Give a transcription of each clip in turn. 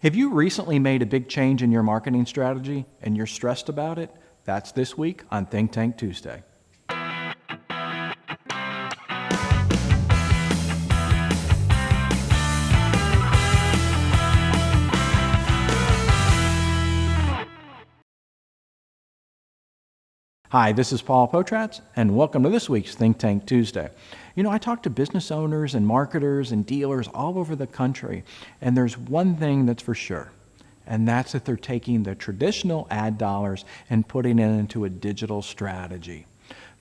Have you recently made a big change in your marketing strategy and you're stressed about it? That's this week on Think Tank Tuesday. Hi, this is Paul Potratz, and welcome to this week's Think Tank Tuesday. You know, I talk to business owners and marketers and dealers all over the country, and there's one thing that's for sure, and that's that they're taking the traditional ad dollars and putting it into a digital strategy.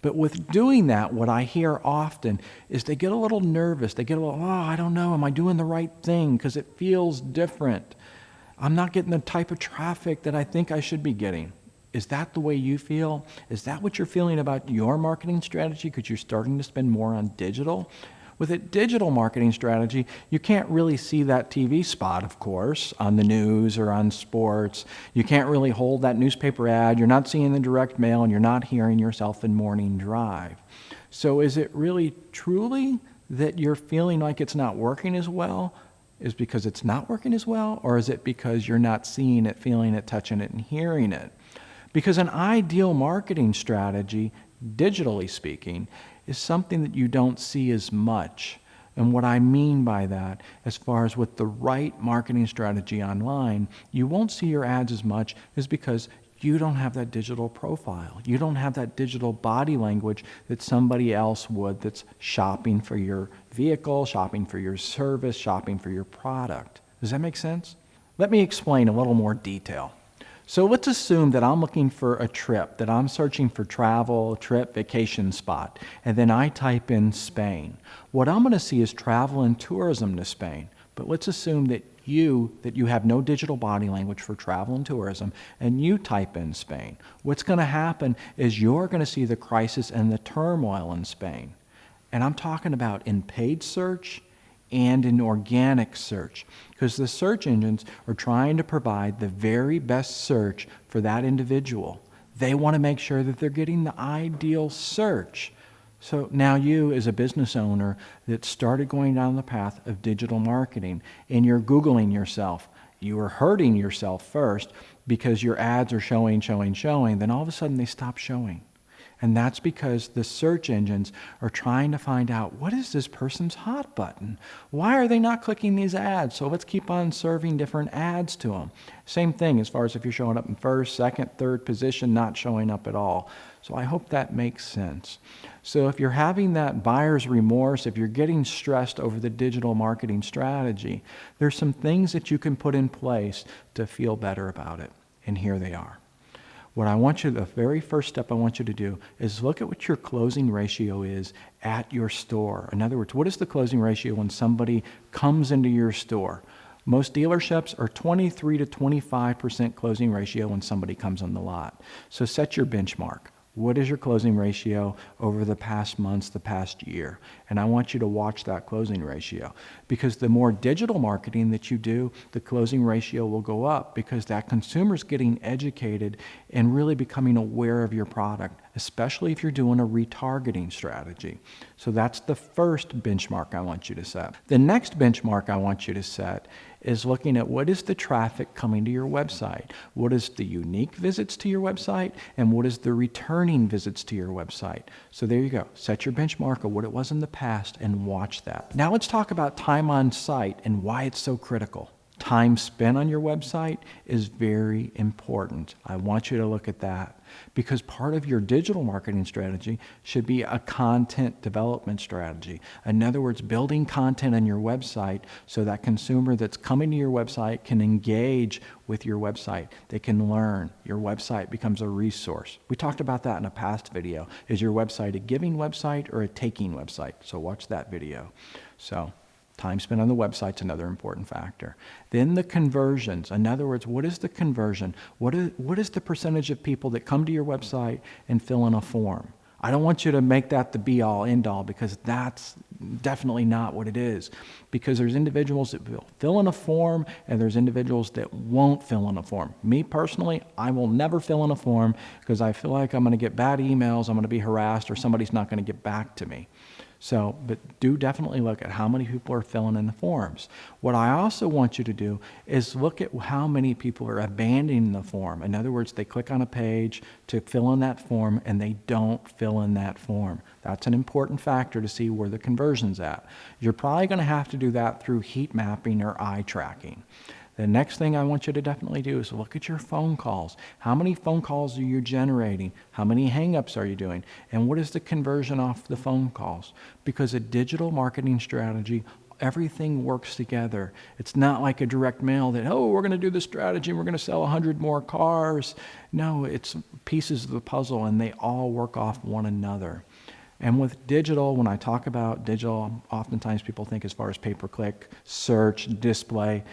But with doing that, what I hear often is they get a little nervous. They get a little, I don't know, am I doing the right thing? Because it feels different. I'm not getting the type of traffic that I think I should be getting. Is that the way you feel? Is that what you're feeling about your marketing strategy because you're starting to spend more on digital? With a digital marketing strategy, you can't really see that TV spot, of course, on the news or on sports. You can't really hold that newspaper ad. You're not seeing the direct mail, and you're not hearing yourself in morning drive. So is it really truly that you're feeling like it's not working as well? Is because it's not working as well? Or is it because you're not seeing it, feeling it, touching it, and hearing it? Because an ideal marketing strategy, digitally speaking, is something that you don't see as much. And what I mean by that, as far as with the right marketing strategy online, you won't see your ads as much is because you don't have that digital profile. You don't have that digital body language that somebody else would that's shopping for your vehicle, shopping for your service, shopping for your product. Does that make sense? Let me explain a little more detail. So let's assume that I'm looking for a trip, that I'm searching for travel, trip, vacation spot, and then I type in Spain. What I'm going to see is travel and tourism to Spain. But let's assume that you have no digital body language for travel and tourism, and you type in Spain. What's going to happen is you're going to see the crisis and the turmoil in Spain. And I'm talking about in paid search and in organic search, because the search engines are trying to provide the very best search for that individual. They want to make sure that they're getting the ideal search. So now you, as a business owner that started going down the path of digital marketing, and you're Googling yourself, you are hurting yourself first because your ads are showing, then all of a sudden they stop showing. And that's because the search engines are trying to find out, what is this person's hot button? Why are they not clicking these ads? So let's keep on serving different ads to them. Same thing as far as if you're showing up in first, second, third position, not showing up at all. So I hope that makes sense. So if you're having that buyer's remorse, if you're getting stressed over the digital marketing strategy, there's some things that you can put in place to feel better about it. And here they are. What I want you, the very first step I want you to do is look at what your closing ratio is at your store. In other words, what is the closing ratio when somebody comes into your store? Most dealerships are 23 to 25% closing ratio when somebody comes on the lot. So set your benchmark. What is your closing ratio over the past months, the past year? And I want you to watch that closing ratio, because the more digital marketing that you do, the closing ratio will go up, because that consumer's getting educated and really becoming aware of your product, especially if you're doing a retargeting strategy. So that's the first benchmark I want you to set. The next benchmark I want you to set is looking at what is the traffic coming to your website, what is the unique visits to your website, and what is the returning visits to your website. So there you go. Set your benchmark of what it was in the past and watch that. Now let's talk about time on site and why it's so critical. Time spent on your website is very important. I want you to look at that, because part of your digital marketing strategy should be a content development strategy. In other words, building content on your website so that consumer that's coming to your website can engage with your website. They can learn. Your website becomes a resource. We talked about that in a past video. Is your website a giving website or a taking website? So watch that video. So time spent on the website is another important factor. Then the conversions. In other words, what is the conversion? What is the percentage of people that come to your website and fill in a form? I don't want you to make that the be-all, end-all, because that's definitely not what it is. Because there's individuals that will fill in a form, and there's individuals that won't fill in a form. Me personally, I will never fill in a form because I feel like I'm going to get bad emails, I'm going to be harassed, or somebody's not going to get back to me. So, but do definitely look at how many people are filling in the forms. What I also want you to do is look at how many people are abandoning the form. In other words, they click on a page to fill in that form and they don't fill in that form. That's an important factor to see where the conversion's at. You're probably going to have to do that through heat mapping or eye tracking. The next thing I want you to definitely do is look at your phone calls. How many phone calls are you generating? How many hang-ups are you doing? And what is the conversion off the phone calls? Because a digital marketing strategy, everything works together. It's not like a direct mail that, oh, we're going to do this strategy and we're going to sell 100 more cars. No, it's pieces of the puzzle and they all work off one another. And with digital, when I talk about digital, oftentimes people think as far as pay-per-click, search, display.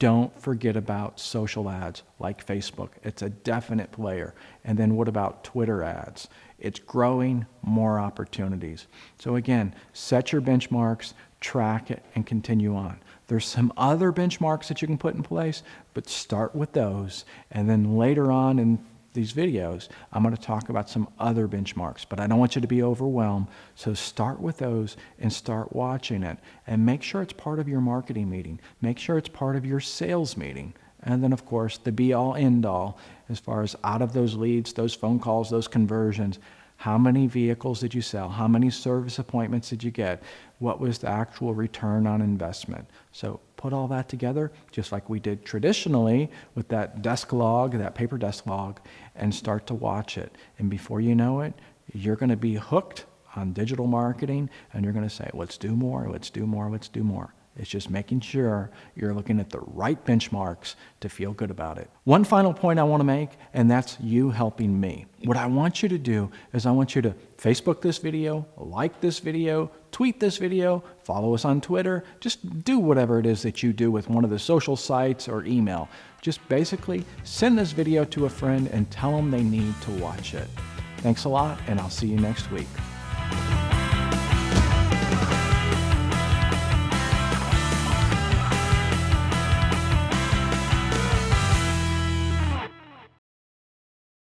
Don't forget about social ads like Facebook. It's a definite player. And then what about Twitter ads? It's growing, more opportunities. So again, set your benchmarks, track it, and continue on. There's some other benchmarks that you can put in place, but start with those. And then later on in these videos, I'm going to talk about some other benchmarks, but I don't want you to be overwhelmed. So start with those and start watching it and make sure it's part of your marketing meeting. Make sure it's part of your sales meeting. And then of course, the be all end all, as far as out of those leads, those phone calls, those conversions, how many vehicles did you sell? How many service appointments did you get? What was the actual return on investment? So put all that together, just like we did traditionally with that desk log, that paper desk log, and start to watch it. And before you know it, you're going to be hooked on digital marketing, and you're going to say, let's do more, let's do more, let's do more. It's just making sure you're looking at the right benchmarks to feel good about it. One final point I want to make, and that's you helping me. What I want you to do is I want you to Facebook this video, like this video, tweet this video, follow us on Twitter. Just do whatever it is that you do with one of the social sites or email. Just basically send this video to a friend and tell them they need to watch it. Thanks a lot, and I'll see you next week.